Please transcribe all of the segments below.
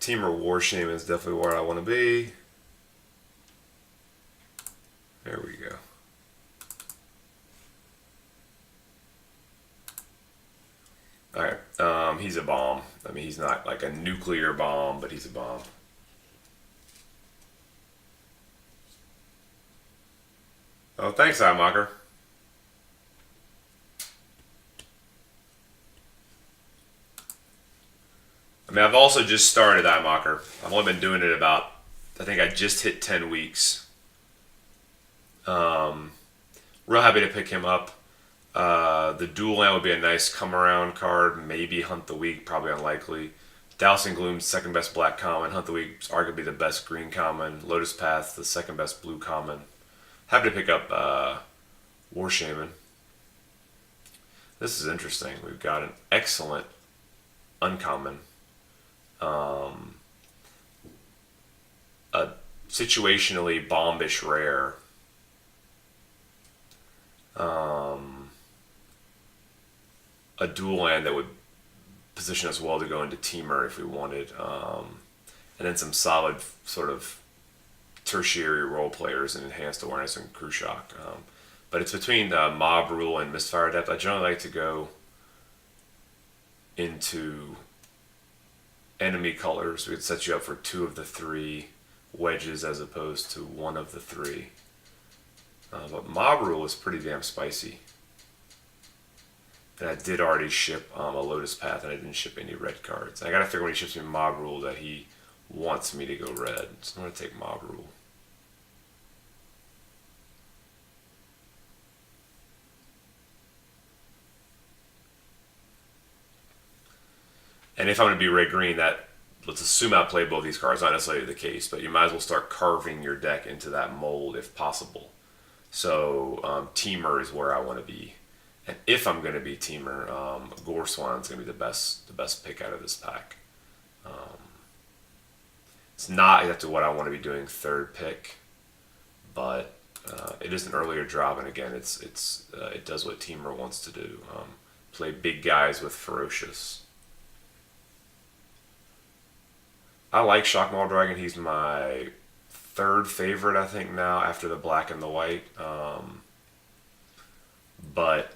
Teamer War Shaman is definitely where I want to be. There we go. Alright, he's a bomb. I mean, he's not like a nuclear bomb, but he's a bomb. Oh, thanks, Eyemaker. I mean, I've also just started Eyemaker. I've only been doing it about, I think I just hit 10 weeks. Real happy to pick him up. The dual land would be a nice come around card. Maybe Hunt the Weak, probably unlikely. Dousing Gloom's second best black common. Hunt the Weak's arguably the best green common. Lotus Path, the second best blue common. Happy to pick up War Shaman. This is interesting. We've got an excellent uncommon. A situationally bombish rare. A dual land that would position us well to go into Teamer if we wanted. And then some solid sort of tertiary role players in Enhanced Awareness and Crew Shock. But it's between Mob Rule and Misfire Depth. I generally like to go into enemy colors. We could set you up for 2 of the 3 wedges as opposed to 1 of the 3. But Mob Rule is pretty damn spicy. And I did already ship a Lotus Path, and I didn't ship any red cards. I gotta figure when he ships me Mob Rule that he wants me to go red. So I'm gonna take Mob Rule. And if I'm gonna be red green, that let's assume I play both these cards. Not necessarily the case, but you might as well start carving your deck into that mold if possible. So Teamer is where I want to be. And if I'm going to be Teamer, Gore Swan's going to be the best pick out of this pack. It's not exactly what I want to be doing third pick, but it is an earlier drop, and again, it does what Teamer wants to do. Play big guys with Ferocious. I like Shockmaw Dragon. He's my 3rd favorite, I think, now after the black and the white. But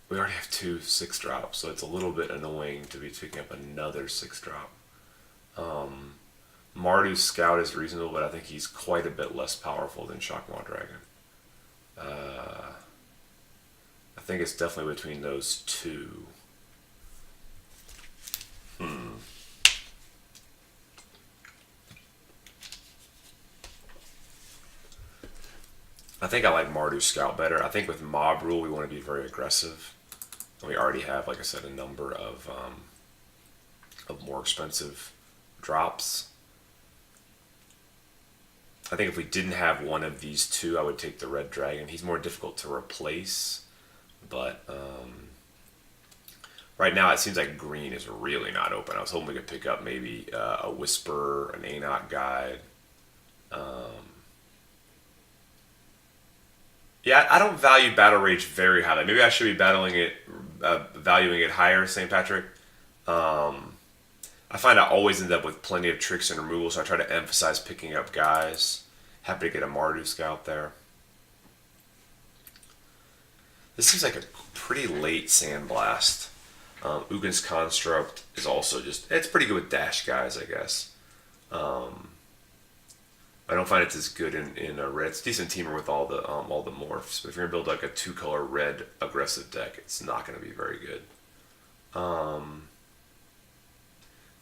we already have 2 6-drops, so it's a little bit annoying to be picking up another 6-drop. Mardu's Scout is reasonable, but I think he's quite a bit less powerful than Shockmaw Dragon. I think it's definitely between those 2. I think I like Mardu's Scout better. I think with Mob Rule, we want to be very aggressive. And we already have, like I said, a number of more expensive drops. I think if we didn't have one of these 2, I would take the Red Dragon. He's more difficult to replace, but right now it seems like green is really not open. I was hoping we could pick up maybe a Whisper, an Anok Guide. Yeah, I don't value Battle Rage very highly. Maybe I should be valuing it higher, St. Patrick. I find I always end up with plenty of tricks and removal, so I try to emphasize picking up guys. Happy to get a Mardu Scout there. This seems like a pretty late Sandblast. Ugin's Construct is also it's pretty good with dash guys, I guess. I don't find it's as good in a red. It's a decent teamer with all the morphs. But if you're gonna build like a 2-color red aggressive deck, it's not gonna be very good.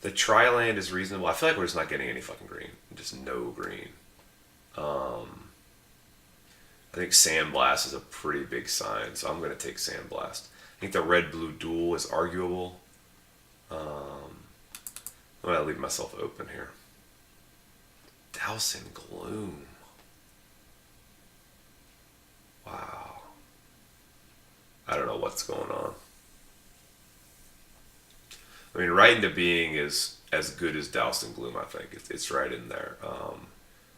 The Tri-Land is reasonable. I feel like we're just not getting any fucking green. Just no green. I think Sandblast is a pretty big sign, so I'm gonna take Sandblast. I think the red-blue duel is arguable. I'm gonna leave myself open here. Dousing Gloom. Wow. I don't know what's going on. I mean, Right Into Being is as good as Dousing Gloom, I think. It's right in there.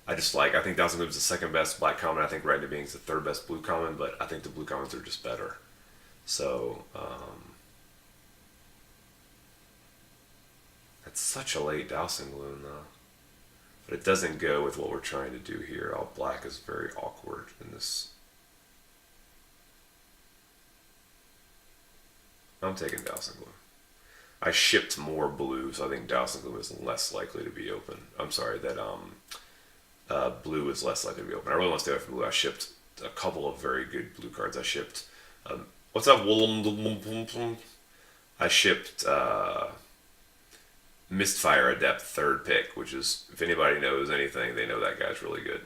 I think Dousing Gloom is the second best black common. I think Right Into Being is the 3rd best blue common, but I think the blue commons are just better. So, That's such a late dowsing balloon though. But it doesn't go with what we're trying to do here. All black is very awkward in this. I'm taking dowsing balloon. I shipped more blue, so I think dowsing balloon is less likely to be open. I'm sorry, that blue is less likely to be open. I really want to stay away from blue. I shipped a couple of very good blue cards. I shipped, what's up, Woolum? I shipped Mistfire Adept third pick, which is, if anybody knows anything, they know that guy's really good.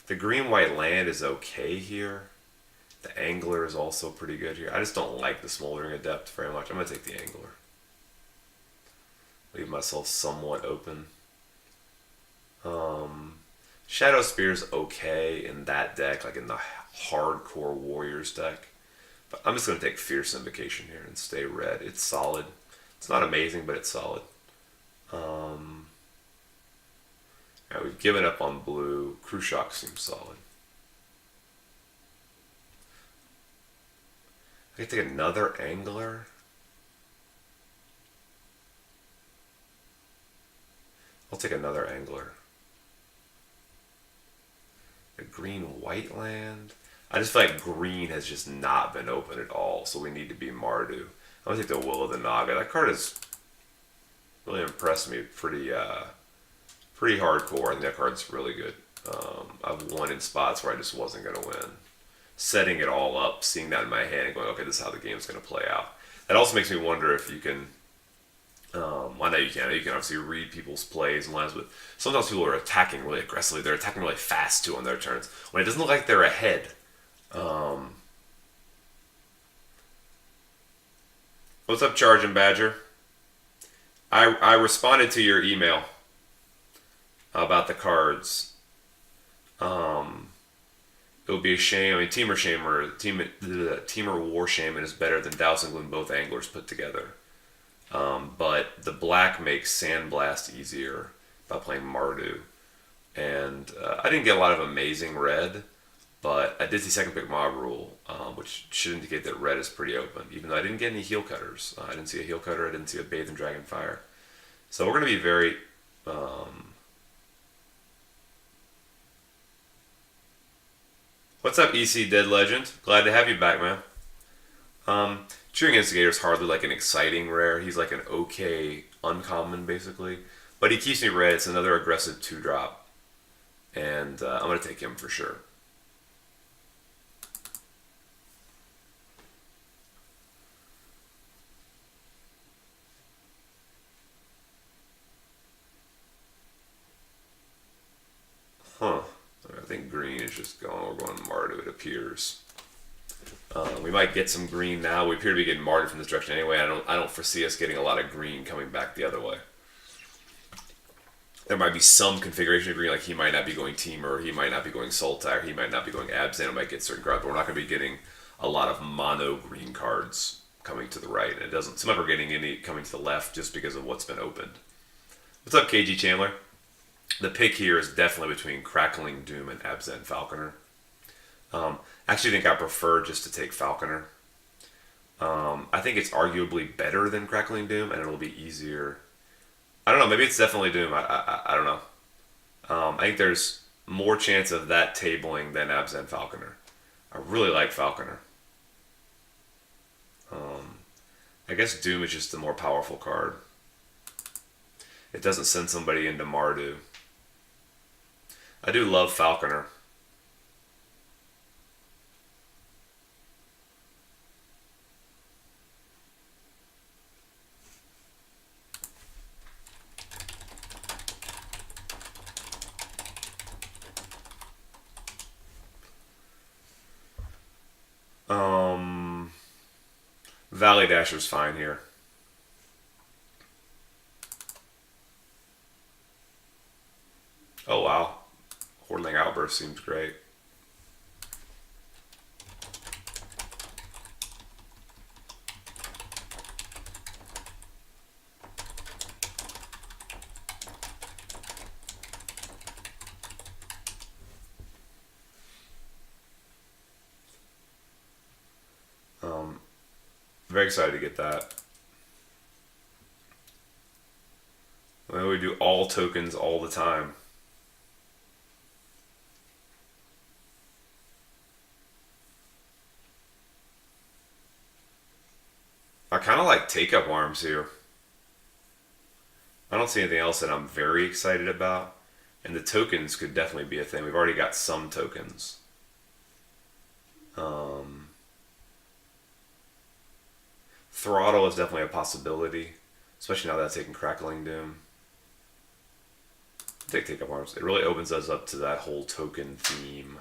The green-white land is okay here. The Angler is also pretty good here. I just don't like the Smoldering Adept very much. I'm going to take the Angler. Leave myself somewhat open. Shadow Spear's okay in that deck, like in the hardcore Warriors deck. But I'm just going to take Fierce Invocation here and stay red. It's solid. It's not amazing, but it's solid. Right, we've given up on blue. Crew Shock seems solid. I could take another Angler. I'll take another Angler. The green-white land. I just feel like green has just not been open at all, so we need to be Mardu. I'm going to take the Will of the Naga. That card has really impressed me pretty hardcore. I think that card's really good. I've won in spots where I just wasn't going to win. Setting it all up, seeing that in my hand and going, okay, this is how the game's going to play out. That also makes me wonder if you can, I know you can. You can obviously read people's plays and lines, but sometimes people are attacking really aggressively. They're attacking really fast, too, on their turns. When it doesn't look like they're ahead. What's up, Charging Badger? I responded to your email about the cards. It would be a shame. I mean, Teamer War Shaman is better than Dowsing Gloom, both anglers put together. But the black makes Sandblast easier by playing Mardu. And I didn't get a lot of amazing red, but I did see second pick Mob Rule, which should indicate that red is pretty open, even though I didn't get any Heel Cutters. I didn't see a Heel Cutter. I didn't see a Bathe in Dragonfire. So we're going to be very... What's up, EC Dead Legend? Glad to have you back, man. Cheering Instigator is hardly like an exciting rare. He's like an okay uncommon, basically. But he keeps me red. It's another aggressive 2-drop. And I'm going to take him for sure. Huh. I think green is just going. We're going Mardu, it appears. We might get some green now. We appear to be getting Mardu from this direction anyway. I don't foresee us getting a lot of green coming back the other way. There might be some configuration of green, like he might not be going Teamer, he might not be going Sultai, he might not be going Abzan. It might get certain cards, but we're not going to be getting a lot of mono green cards coming to the right. And it doesn't seem like we're getting any coming to the left just because of what's been opened. What's up, KG Chandler? The pick here is definitely between Crackling Doom and Abzan Falconer. I actually think I prefer just to take Falconer. I think it's arguably better than Crackling Doom, and it'll be easier. I don't know, maybe it's definitely Doom. I don't know. I think there's more chance of that tabling than Abzan Falconer. I really like Falconer. I guess Doom is just the more powerful card. It doesn't send somebody into Mardu. I do love Falconer. Valley Dasher's fine here. Oh wow. Hordeling Outburst seems great. very excited to get that. Well, we do all tokens all the time. I kind of like take-up arms here. I don't see anything else that I'm very excited about. And the tokens could definitely be a thing. We've already got some tokens. Throttle is definitely a possibility, especially now that I've taken Crackling Doom. Take up arms. It really opens us up to that whole token theme.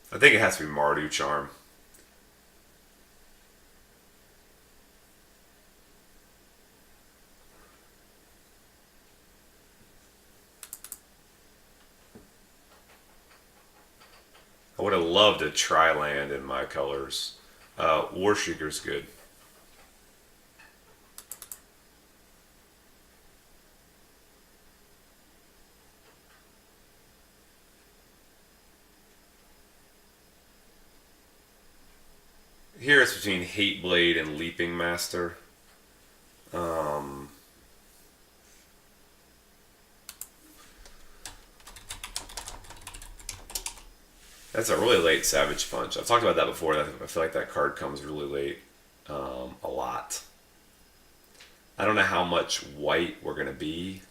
I think it has to be Mardu Charm. I would have loved a Tri-Land in my colors. Warsheeker's good. Here it's between Hateblade and Leaping Master. That's a really late Savage Punch. I've talked about that before. I feel like that card comes really late. A lot. I don't know how much white we're going to be.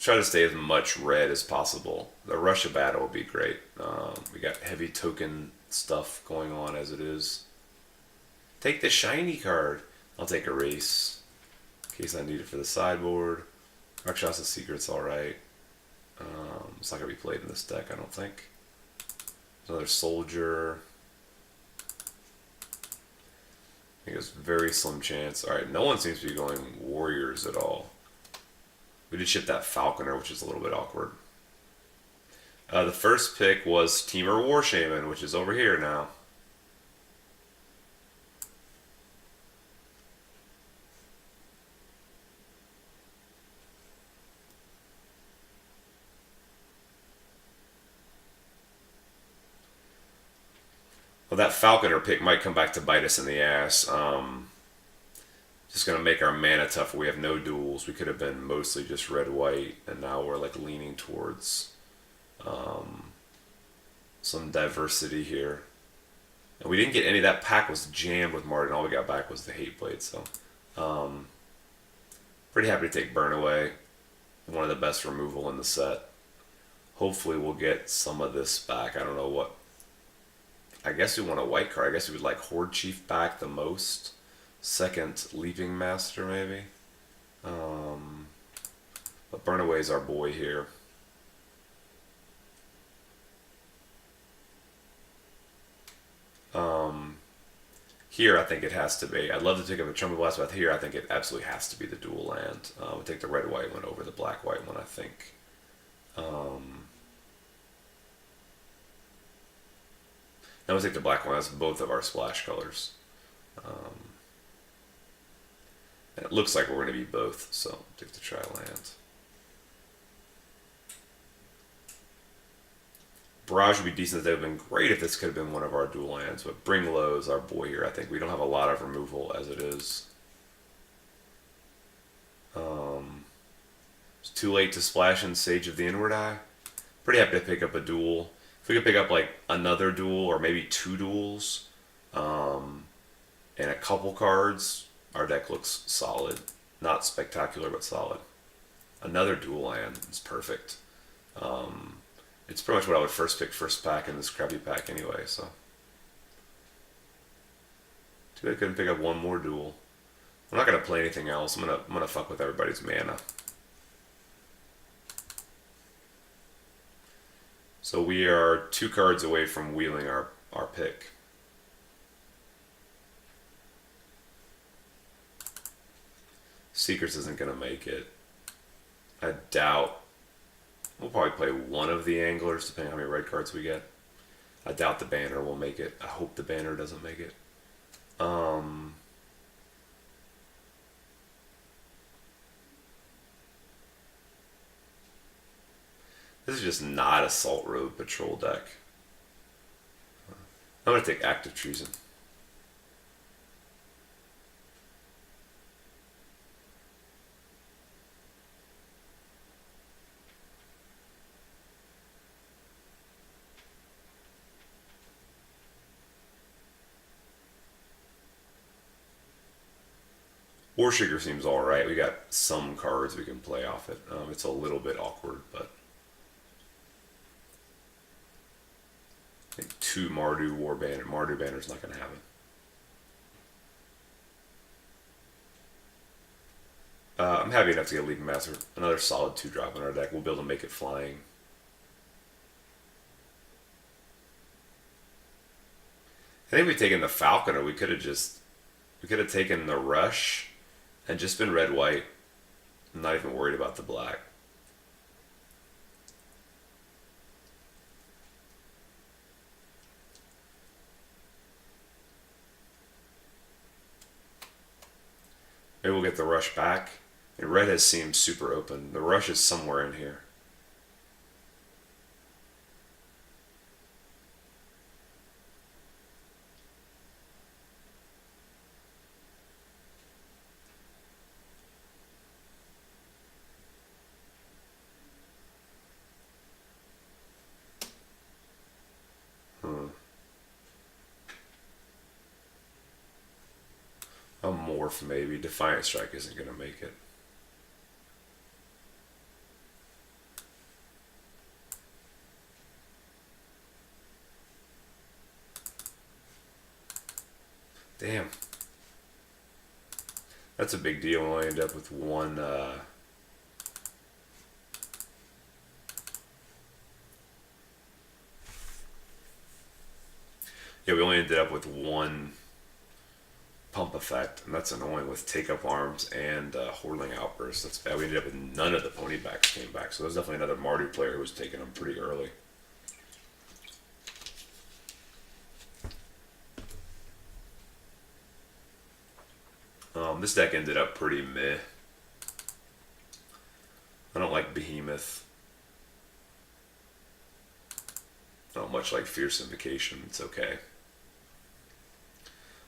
Try to stay as much red as possible. The Rush of Battle would be great. We got heavy token stuff going on as it is. Take the shiny card. I'll take Erase in case I need it for the sideboard. Rakshasa Secret's alright. It's not going to be played in this deck, I don't think. Another Soldier. I think it's very slim chance. Alright, no one seems to be going Warriors at all. We did ship that Falconer, which is a little bit awkward. The first pick was Temur War Shaman, which is over here now. Well, that Falconer pick might come back to bite us in the ass. Just going to make our mana tougher. We have no duels. We could have been mostly just red-white, and now we're like leaning towards some diversity here. And we didn't get any. That pack was jammed with Martin. All we got back was the Hateblade. So, pretty happy to take Burn Away. One of the best removal in the set. Hopefully we'll get some of this back. I don't know what. I guess we want a white card. I guess we would like Horde Chief back the most. Second, Leaping Master, maybe. But Burn Away is our boy here. Here, I think it has to be. I'd love to take up a Trumpet Blast, but here, I think it absolutely has to be the dual land. We'll take the red-white one over the black-white one, I think. Now we'll take the black one. That's both of our splash colors. And it looks like we're going to be both, so take the Tri-Land. Barrage would be decent. That would have been great if this could have been one of our dual lands, but Bring Low is our boy here. I think we don't have a lot of removal as it is. It's too late to splash in Sage of the Inward Eye. Pretty happy to pick up a duel. If we could pick up like another duel or maybe two duels and a couple cards, our deck looks solid. Not spectacular, but solid. Another dual land is perfect. It's pretty much what I would first pick first pack in this crappy pack anyway, so. Too bad I couldn't pick up one more duel. I'm not gonna play anything else. I'm gonna fuck with everybody's mana. So we are 2 cards away from wheeling our pick. Secrets isn't gonna make it. I doubt we'll probably play one of the anglers depending on how many red cards we get. I doubt the banner will make it. I hope the banner doesn't make it. This is just not a Salt Road Patrol deck. I'm going to take Active Treason. Warshaker seems alright. We got some cards we can play off it. It's a little bit awkward, but I think 2 Mardu War Banner. Mardu Banner's not going to happen. I'm happy enough to get Leaping Master. Another solid 2-drop in our deck. We'll be able to make it flying. I think we've taken the Falconer. We could have taken the Rush and just been red-white. I'm not even worried about the black. Maybe we'll get the Rush back. And red has seemed super open. The Rush is somewhere in here. A Morph maybe. Defiant Strike isn't going to make it. Damn. That's a big deal. We'll end up with one. Yeah, we only ended up with one pump effect, and that's annoying with Take Up Arms and Hordeling Outburst. That's bad. We ended up with none of the pony backs came back, so there's definitely another Mardu player who was taking them pretty early. This deck ended up pretty meh. I don't like Behemoth. I don't much like Fierce Invocation. It's okay.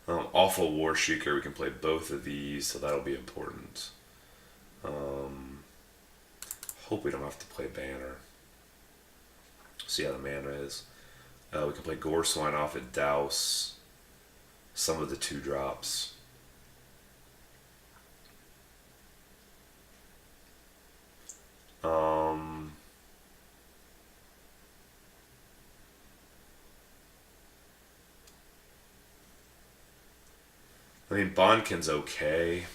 Awful War Shrieker. We can play both of these, so that'll be important. Hope we don't have to play Banner. See how the mana is. We can play Gore Swine off at Douse. Some of the 2-drops. I mean, Bondkin's okay.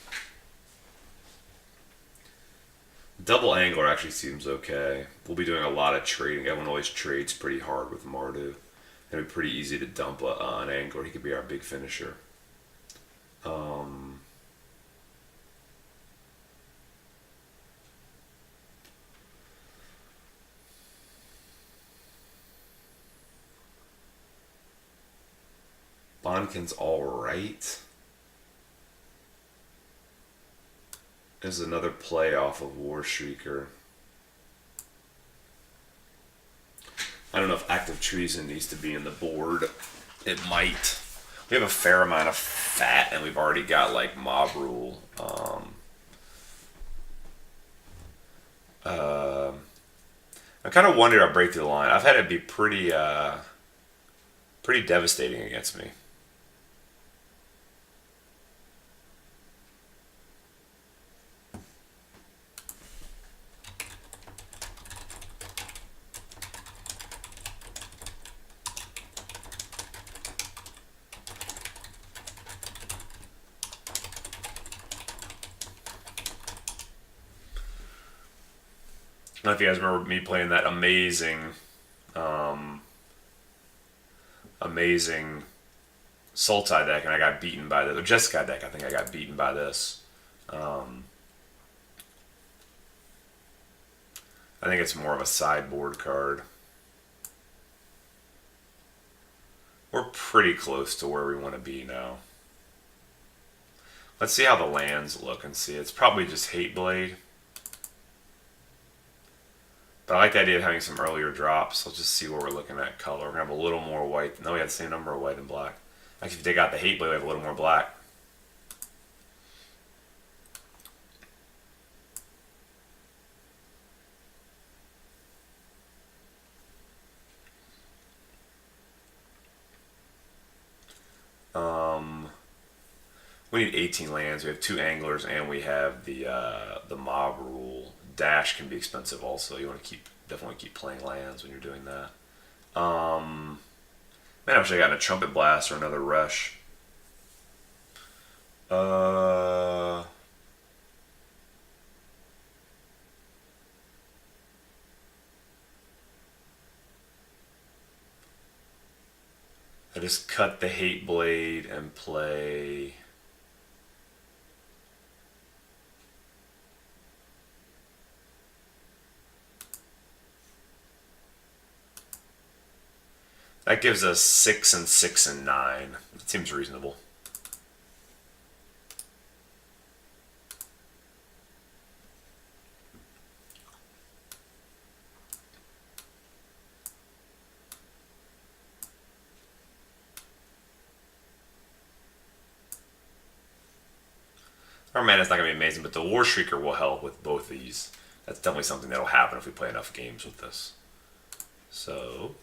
Double Angler actually seems okay. We'll be doing a lot of trading. Everyone always trades pretty hard with Mardu. It'll be pretty easy to dump an Angler. He could be our big finisher. Bondkin's alright. There's another play off of War Shrieker. I don't know if Active Treason needs to be in the board. It might. We have a fair amount of fat, and we've already got like Mob Rule. I kind of wondered I'd break through the line. I've had it be pretty devastating against me. I don't know if you guys remember me playing that amazing Sultai deck, and I got beaten by the Jeskai deck. I think I got beaten by this. I think it's more of a sideboard card. We're pretty close to where we want to be now. Let's see how the lands look and see. It's probably just Hateblade. But I like the idea of having some earlier drops. Let's just see what we're looking at color. We're going to have a little more white. No, we have the same number of white and black. Actually, if they got the Hateblade, we have a little more black. We need 18 lands. We have 2 anglers, and we have the mob rule. Dash can be expensive also. You want to definitely keep playing lands when you're doing that. Man, I wish I got a trumpet blast or another rush. I just cut the Hateblade and play. That gives us 6 and 6 and 9. It seems reasonable. Our mana's not going to be amazing, but the War Shrieker will help with both these. That's definitely something that'll happen if we play enough games with this. So